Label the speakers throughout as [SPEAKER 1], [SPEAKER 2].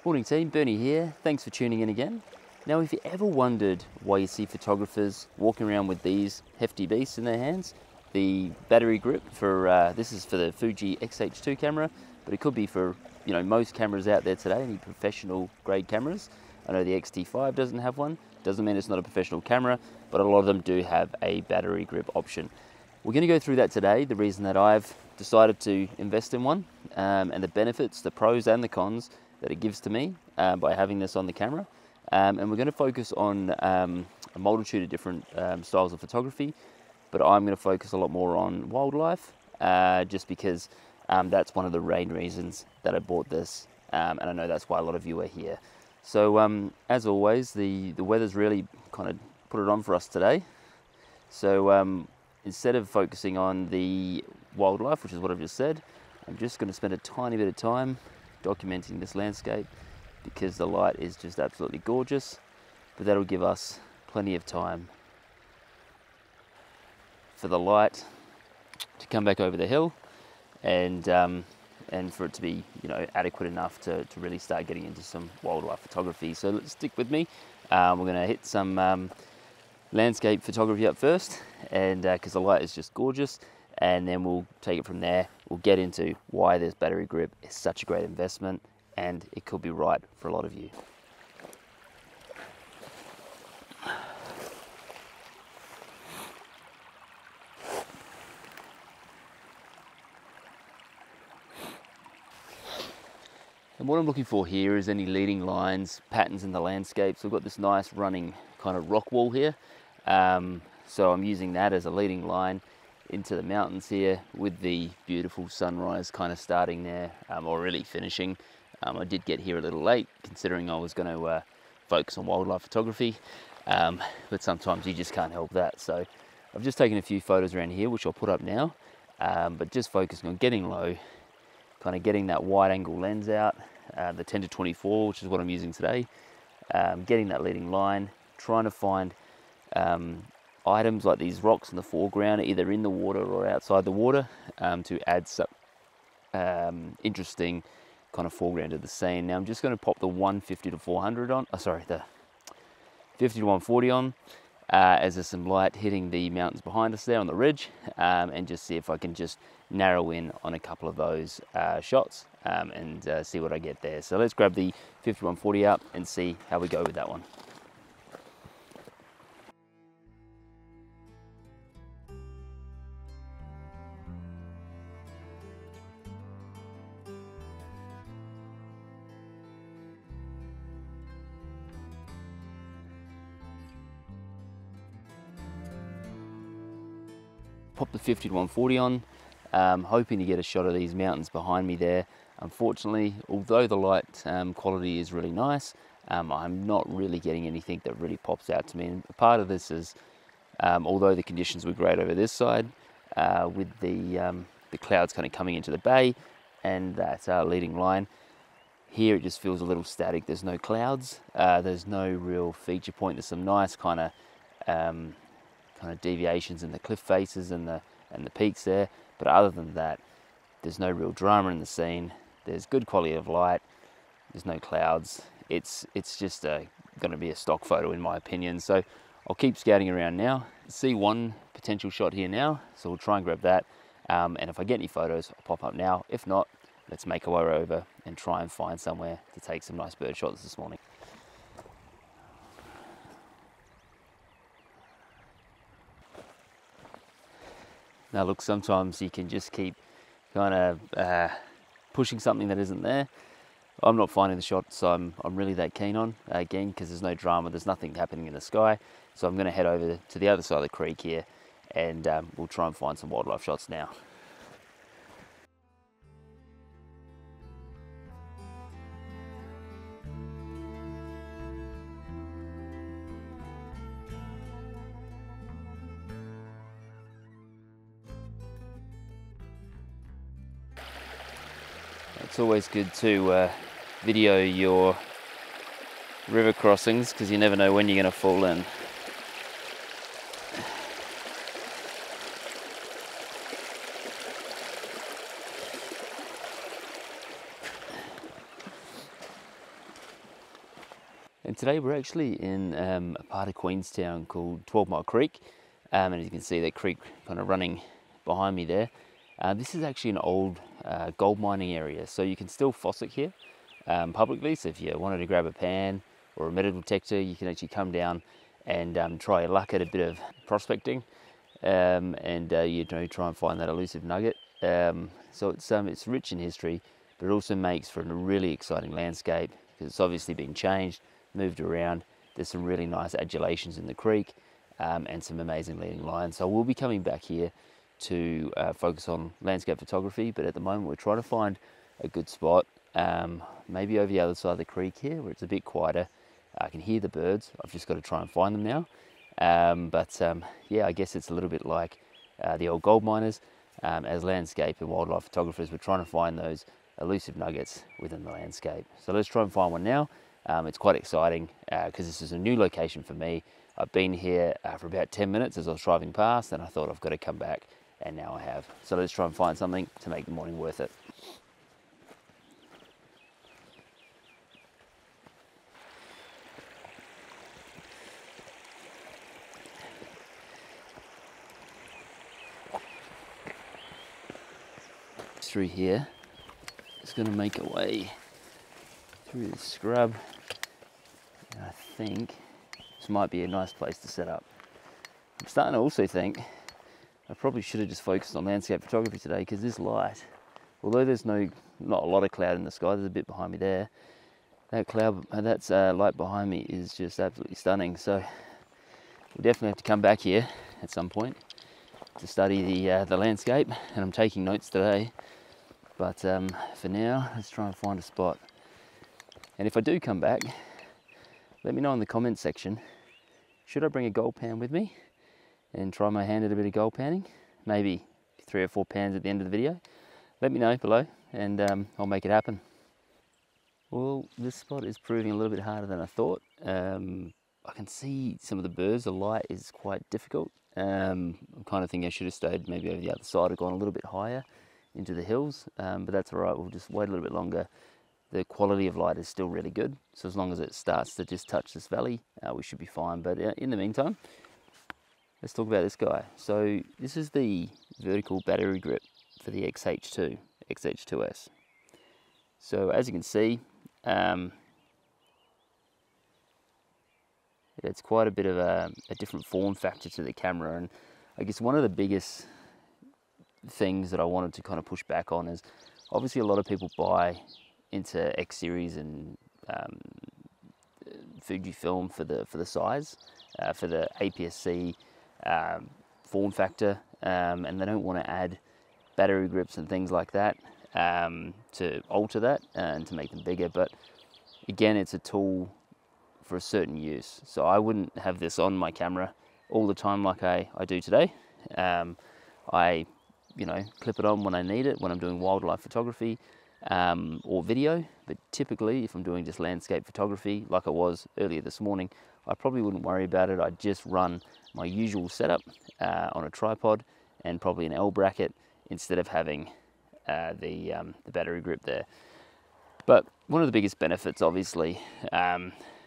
[SPEAKER 1] Morning team, Bernie here. Thanks for tuning in again. Now, if you ever wondered why you see photographers walking around with these hefty beasts in their hands, the battery grip for this is for the Fuji X-H2 camera, but it could be for most cameras out there today, any professional grade cameras. I know the X-T5 doesn't have one. Doesn't mean it's not a professional camera, but a lot of them do have a battery grip option. We're going to go through that today, the reason that I've decided to invest in one, and the benefits, the pros and the cons that it gives to me by having this on the camera. And we're going to focus on a multitude of different styles of photography, but I'm going to focus a lot more on wildlife, just because that's one of the main reasons that I bought this, and I know that's why a lot of you are here. So as always, the weather's really kind of put it on for us today. So instead of focusing on the wildlife, which is what I've just said, I'm just going to spend a tiny bit of time documenting this landscape because the light is just absolutely gorgeous, but that'll give us plenty of time for the light to come back over the hill and for it to be adequate enough to really start getting into some wildlife photography. So let's stick with me. We're going to hit some landscape photography up first, and because the light is just gorgeous, and then we'll take it from there. We'll get into why this battery grip is such a great investment, and it could be right for a lot of you. And what I'm looking for here is any leading lines, patterns in the landscape. So we've got this nice running kind of rock wall here. So I'm using that as a leading line into the mountains here with the beautiful sunrise kind of starting there, or really finishing. I did get here a little late considering I was going to focus on wildlife photography, but sometimes you just can't help that. So I've just taken a few photos around here, which I'll put up now, but just focusing on getting low, kind of getting that wide angle lens out, the 10-24, which is what I'm using today, getting that leading line, trying to find items like these rocks in the foreground, either in the water or outside the water, to add some interesting kind of foreground to the scene. Now I'm just going to pop the 150-400 on, the 50-140 on, as there's some light hitting the mountains behind us there on the ridge, and just see if I can just narrow in on a couple of those shots, and see what I get there. So let's grab the 50-140 up and see how we go with that one. Pop the 50-140 on, hoping to get a shot of these mountains behind me there. Unfortunately, although the light quality is really nice, I'm not really getting anything that really pops out to me. And part of this is, although the conditions were great over this side, with the clouds kind of coming into the bay and that leading line, here it just feels a little static. There's no clouds, there's no real feature point. There's some nice kind of deviations in the cliff faces and the peaks there, but other than that, there's no real drama in the scene. There's good quality of light. There's no clouds. It's just going to be a stock photo in my opinion. So I'll keep scouting around now. See one potential shot here now, so we'll try and grab that. And if I get any photos, I'll pop up now. If not, let's make our way over and try and find somewhere to take some nice bird shots this morning. Now look, sometimes you can just keep kind of pushing something that isn't there. I'm not finding the shots I'm really that keen on, again, because there's no drama, there's nothing happening in the sky. So I'm going to head over to the other side of the creek here, and we'll try and find some wildlife shots now. It's always good to video your river crossings because you never know when you're going to fall in. And today we're actually in a part of Queenstown called 12 Mile Creek, and as you can see that creek kind of running behind me there. This is actually an old gold mining area, so you can still fossil here publicly. So if you wanted to grab a pan or a metal detector, you can actually come down and try your luck at a bit of prospecting, and you know, try and find that elusive nugget. So it's rich in history, but it also makes for a really exciting landscape because it's obviously been changed, moved around. There's some really nice adulations in the creek, and some amazing leading lines. So we'll be coming back here to focus on landscape photography, but at the moment we're trying to find a good spot, maybe over the other side of the creek here where it's a bit quieter. I can hear the birds. I've just got to try and find them now. Yeah, I guess it's a little bit like the old gold miners. As landscape and wildlife photographers, we're trying to find those elusive nuggets within the landscape. So let's try and find one now. It's quite exciting because this is a new location for me. I've been here for about 10 minutes as I was driving past, and I thought I've got to come back, and now I have. So let's try and find something to make the morning worth it. Through here, it's going to make a way through the scrub, and I think this might be a nice place to set up. I'm starting to also think I probably should have just focused on landscape photography today, because this light, although there's not a lot of cloud in the sky, there's a bit behind me there, that light behind me is just absolutely stunning. So we'll definitely have to come back here at some point to study the landscape, and I'm taking notes today. But for now, let's try and find a spot. And if I do come back, let me know in the comments section, should I bring a gold pan with me and try my hand at a bit of gold panning? Maybe 3 or 4 pans at the end of the video. Let me know below, and I'll make it happen. Well, this spot is proving a little bit harder than I thought. I can see some of the birds. The light is quite difficult. I'm kind of thinking I should have stayed maybe over the other side or gone a little bit higher into the hills, but that's all right. We'll just wait a little bit longer. The quality of light is still really good, so as long as it starts to just touch this valley, we should be fine. But in the meantime, let's talk about this guy. So this is the vertical battery grip for the X-H2, X-H2S. So as you can see, it's quite a bit of a different form factor to the camera, and I guess one of the biggest things that I wanted to kind of push back on is obviously a lot of people buy into X series and Fujifilm for the size, for the APS-C form factor, and they don't want to add battery grips and things like that to alter that and to make them bigger. But again, it's a tool for a certain use, so I wouldn't have this on my camera all the time like I do today. I clip it on when I need it, when I'm doing wildlife photography or video. But typically, if I'm doing just landscape photography, like I was earlier this morning, I probably wouldn't worry about it. I'd just run my usual setup on a tripod and probably an L bracket instead of having the battery grip there. But one of the biggest benefits, obviously,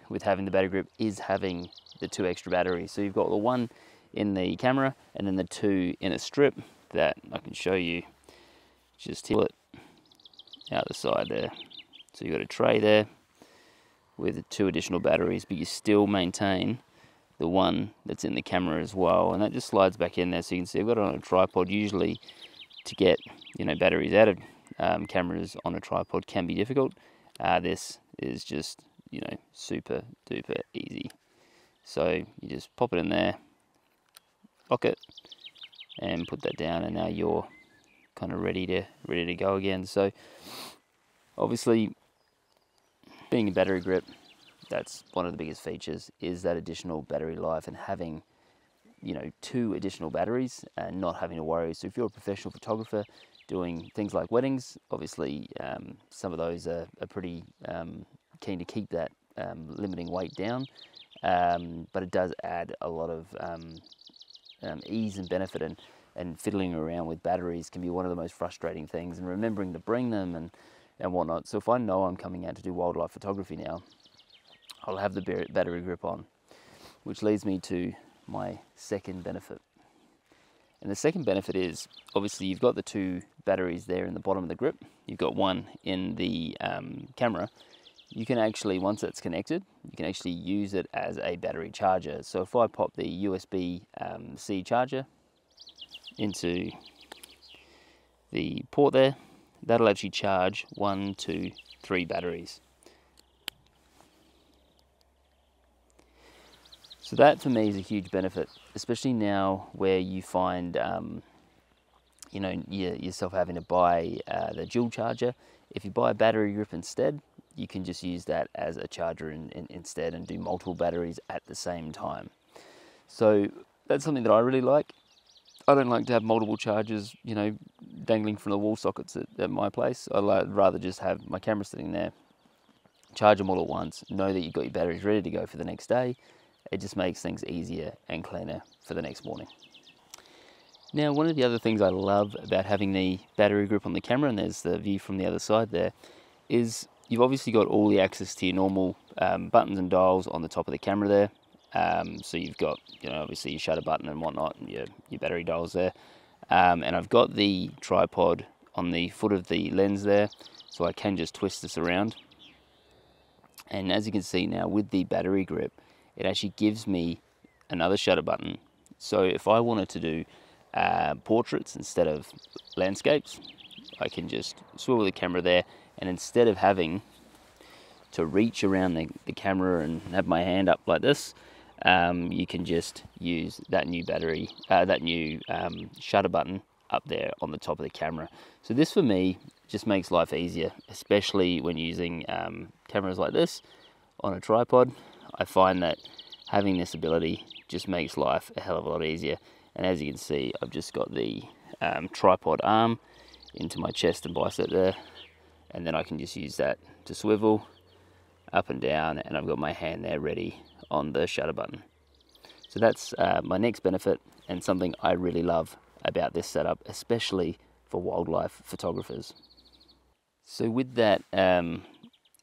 [SPEAKER 1] with having the battery grip is having the 2 extra batteries. So you've got the one in the camera and then the 2 in a strip that I can show you. Just pull it out the side there. So you've got a tray there with the 2 additional batteries, but you still maintain the one that's in the camera as well, and that just slides back in there. So you can see I've got it on a tripod. Usually to get batteries out of cameras on a tripod can be difficult. This is just super duper easy. So you just pop it in there, lock it, and put that down, and now you're kind of ready to go again. So obviously, being a battery grip, that's one of the biggest features, is that additional battery life, and having 2 additional batteries and not having to worry. So if you're a professional photographer doing things like weddings, obviously some of those are pretty keen to keep that limiting weight down, but it does add a lot of ease and benefit, and fiddling around with batteries can be one of the most frustrating things, and remembering to bring them and whatnot. So if I know I'm coming out to do wildlife photography now, I'll have the battery grip on, which leads me to my second benefit. And the second benefit is, obviously you've got the two batteries there in the bottom of the grip. You've got one in the camera. You can actually, once it's connected, you can actually use it as a battery charger. So if I pop the USB-C charger into the port there, that'll actually charge 1, 2, 3 batteries. So that for me is a huge benefit, especially now where you find you know, yourself having to buy the dual charger. If you buy a battery grip instead, you can just use that as a charger instead and do multiple batteries at the same time. So that's something that I really like. I don't like to have multiple chargers, you know, dangling from the wall sockets at my place. I'd rather just have my camera sitting there, charge them all at once, know that you've got your batteries ready to go for the next day. It just makes things easier and cleaner for the next morning. Now, one of the other things I love about having the battery grip on the camera, and there's the view from the other side there, is you've obviously got all the access to your normal buttons and dials on the top of the camera there. So you've got, you know, obviously your shutter button and whatnot, and your battery dials there. And I've got the tripod on the foot of the lens there, so I can just twist this around. And as you can see now with the battery grip, it actually gives me another shutter button. So if I wanted to do portraits instead of landscapes, I can just swivel the camera there, and instead of having to reach around the camera and have my hand up like this, you can just use that new battery, that new shutter button up there on the top of the camera. So this for me just makes life easier, especially when using cameras like this on a tripod. I find that having this ability just makes life a hell of a lot easier. And as you can see, I've just got the tripod arm into my chest and bicep there, and then I can just use that to swivel up and down, and I've got my hand there ready on the shutter button. So that's my next benefit, and something I really love about this setup, especially for wildlife photographers. So with that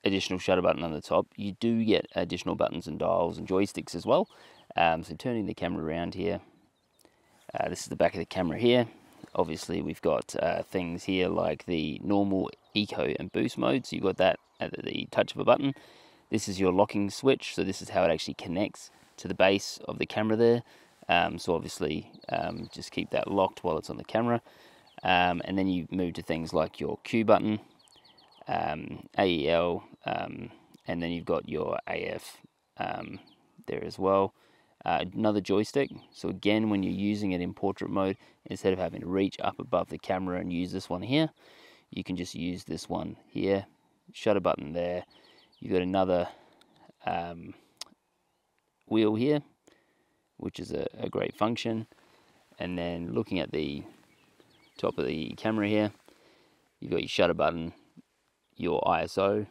[SPEAKER 1] additional shutter button on the top, you do get additional buttons and dials and joysticks as well. So turning the camera around here, this is the back of the camera here. Obviously we've got things here like the normal, eco and boost mode, so you've got that at the touch of a button. This is your locking switch, so this is how it actually connects to the base of the camera there. So obviously just keep that locked while it's on the camera. And then you move to things like your Q button, AEL, and then you've got your AF there as well. Another joystick, so again when you're using it in portrait mode, instead of having to reach up above the camera and use this one here, you can just use this one here, shutter button there. You've got another wheel here, which is a great function. And then looking at the top of the camera here, you've got your shutter button, your ISO,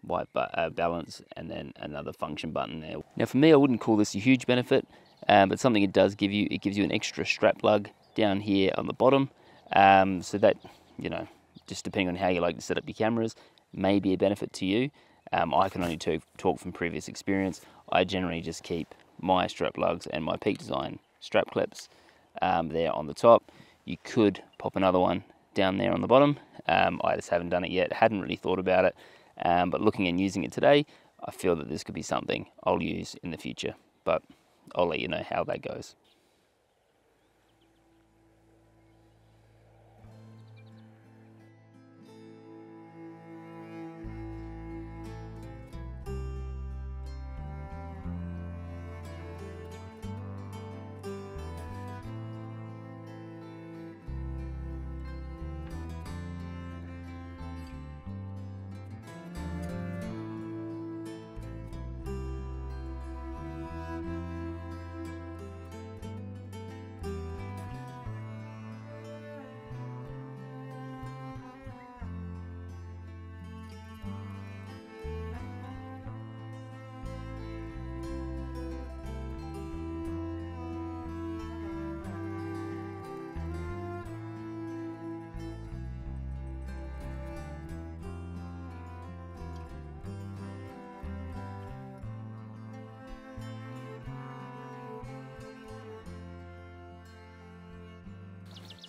[SPEAKER 1] white balance, and then another function button there. Now for me, I wouldn't call this a huge benefit, but something it does give you, it gives you an extra strap plug down here on the bottom, so that, you know, just depending on how you like to set up your cameras, may be a benefit to you. I can only talk from previous experience. I generally just keep my strap plugs and my Peak Design strap clips there on the top. You could pop another one down there on the bottom. I just haven't done it yet, hadn't really thought about it. But looking and using it today, I feel that this could be something I'll use in the future, but I'll let you know how that goes.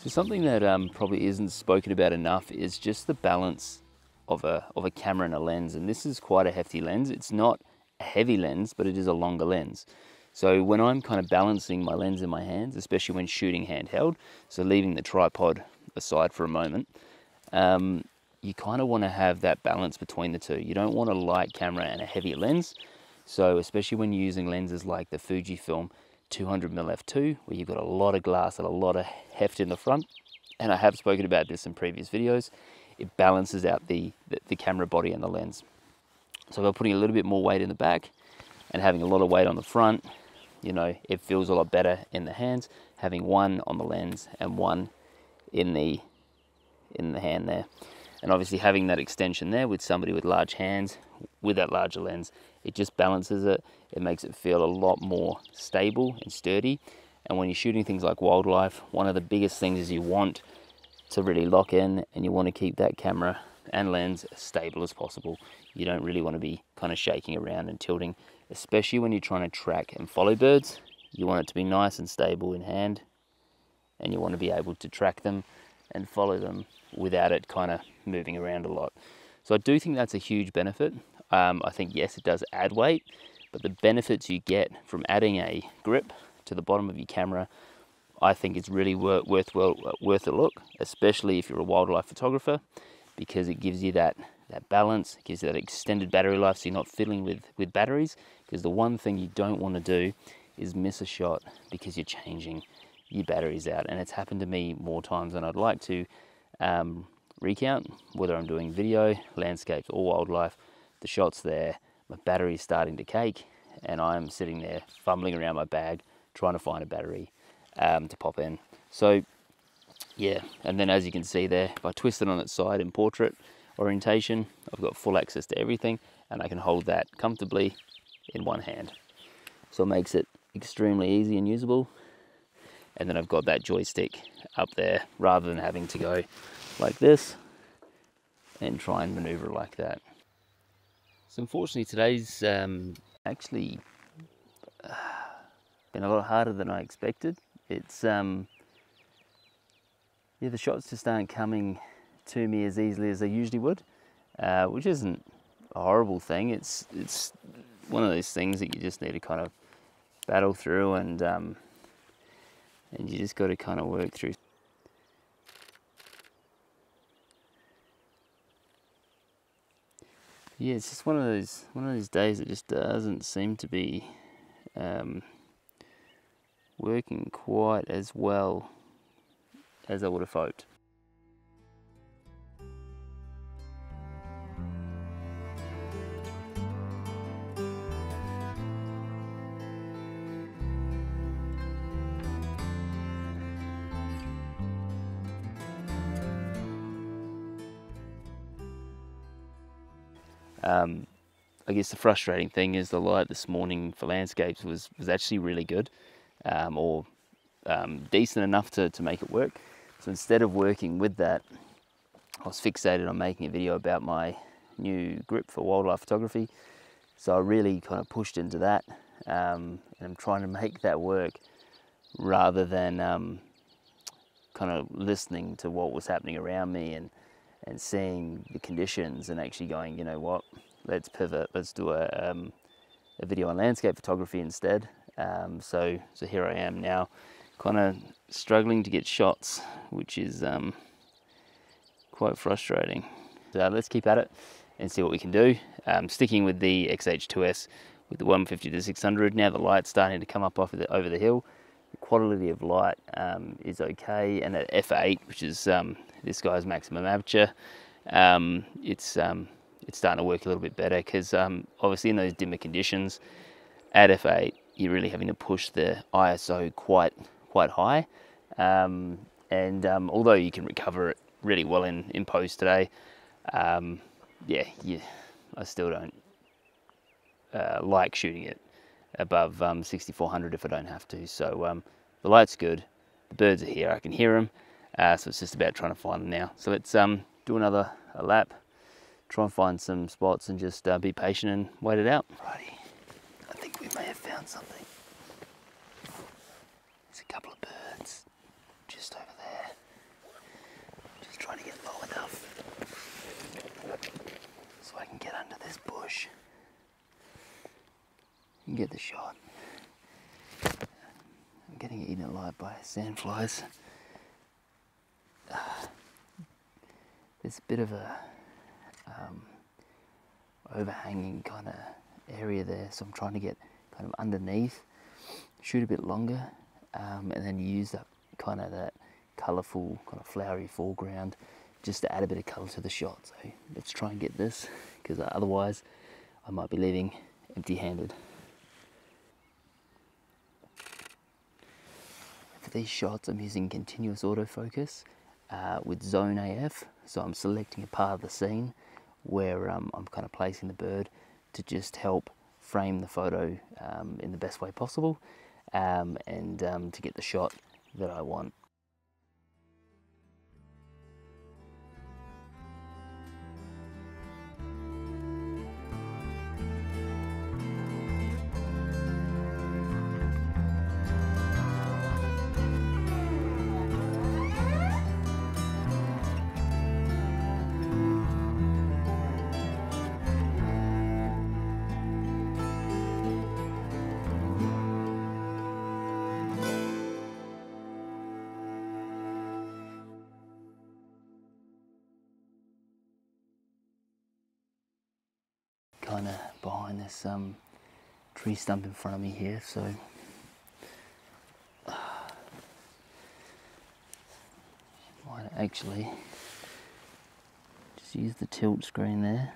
[SPEAKER 1] So something that probably isn't spoken about enough is just the balance of a camera and a lens. And this is quite a hefty lens. It's not a heavy lens, but it is a longer lens. So when I'm kind of balancing my lens in my hands, especially when shooting handheld, so leaving the tripod aside for a moment, you kind of want to have that balance between the two. You don't want a light camera and a heavy lens. So especially when you're using lenses like the Fujifilm 200mm f2, where you've got a lot of glass and a lot of heft in the front, and I have spoken about this in previous videos, it balances out the camera body and the lens. So by putting a little bit more weight in the back and having a lot of weight on the front, you know, it feels a lot better in the hands, having one on the lens and one in the hand there. And obviously having that extension there with somebody with large hands, with that larger lens, it just balances it. It makes it feel a lot more stable and sturdy. And when you're shooting things like wildlife, one of the biggest things is you want to really lock in, and you want to keep that camera and lens as stable as possible. You don't really want to be kind of shaking around and tilting, especially when you're trying to track and follow birds. You want it to be nice and stable in hand, and you want to be able to track them and follow them without it kind of moving around a lot. So I do think that's a huge benefit. I think, yes, it does add weight, but the benefits you get from adding a grip to the bottom of your camera, I think it's really worth a look, especially if you're a wildlife photographer, because it gives you that balance, it gives you that extended battery life, so you're not fiddling with batteries, because the one thing you don't want to do is miss a shot because you're changing your batteries out. And it's happened to me more times than I'd like to recount, whether I'm doing video, landscapes or wildlife. The shot's there, my battery's starting to cake, and I'm sitting there fumbling around my bag trying to find a battery to pop in. So yeah, and then as you can see there, if I twist it on its side in portrait orientation, I've got full access to everything, and I can hold that comfortably in one hand. So it makes it extremely easy and usable. And then I've got that joystick up there, rather than having to go like this and try and maneuver like that. So unfortunately today's actually been a lot harder than I expected. It's yeah, the shots just aren't coming to me as easily as they usually would, which isn't a horrible thing. It's one of those things that you just need to kind of battle through, and you just got to kind of work through. Yeah, it's just one of those days that just doesn't seem to be working quite as well as I would have hoped. I guess the frustrating thing is the light this morning for landscapes was actually really good, or decent enough to make it work. So instead of working with that, I was fixated on making a video about my new grip for wildlife photography. So I really kind of pushed into that, and I'm trying to make that work rather than kind of listening to what was happening around me and seeing the conditions and actually going, you know what, let's pivot, let's do a video on landscape photography instead. So here I am now, kind of struggling to get shots, which is quite frustrating. So let's keep at it and see what we can do. Sticking with the X-H2S with the 150 to 600. Now the light's starting to come up over the hill. The quality of light is okay, and at f8, which is this guy's maximum aperture, it's starting to work a little bit better, because obviously in those dimmer conditions at f8 you're really having to push the ISO quite high, and although you can recover it really well in post today, yeah, I still don't like shooting it above 6400 if I don't have to. So the light's good, the birds are here, I can hear them, so it's just about trying to find them now. So let's do another lap, try and find some spots, and just be patient and wait it out. Righty, I think we may have found something. There's a couple of birds just over there. this bush. You can get the shot. I'm getting eaten alive by sandflies. There's a bit of a overhanging kind of area there, so I'm trying to get kind of underneath, shoot a bit longer, and then use that kind of that colourful kind of flowery foreground just to add a bit of colour to the shot. So let's try and get this, because otherwise I might be leaving empty-handed. For these shots I'm using continuous autofocus with zone AF, so I'm selecting a part of the scene where I'm kind of placing the bird to just help frame the photo in the best way possible, and to get the shot that I want. Kind of behind this tree stump in front of me here, so might actually just use the tilt screen there.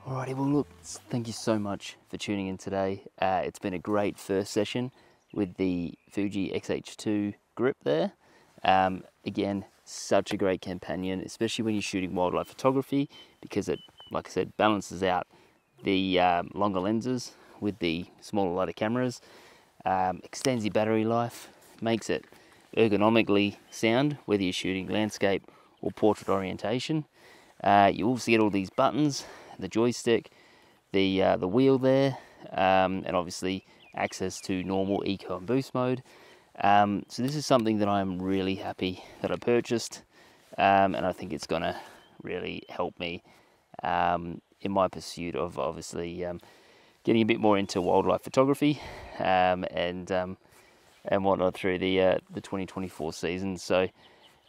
[SPEAKER 1] Alrighty, well look, thank you so much for tuning in today. It's been a great first session with the Fuji X-H2 grip there. Again, such a great companion, especially when you're shooting wildlife photography, because it, like I said, balances out the longer lenses with the smaller, lighter cameras, extends your battery life, makes it ergonomically sound, whether you're shooting landscape or portrait orientation. You also get all these buttons, the joystick, the wheel there, and obviously access to normal, eco and boost mode. So this is something that I'm really happy that I purchased, and I think it's gonna really help me in my pursuit of obviously getting a bit more into wildlife photography and whatnot through the 2024 season. So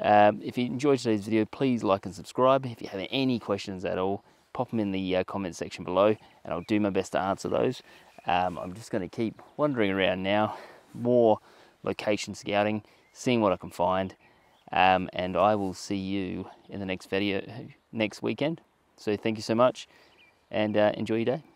[SPEAKER 1] if you enjoyed today's video, please like and subscribe. If you have any questions at all, pop them in the comment section below, and I'll do my best to answer those. I'm just going to keep wandering around now, more location scouting, seeing what I can find, and I will see you in the next video next weekend. So thank you so much, and enjoy your day.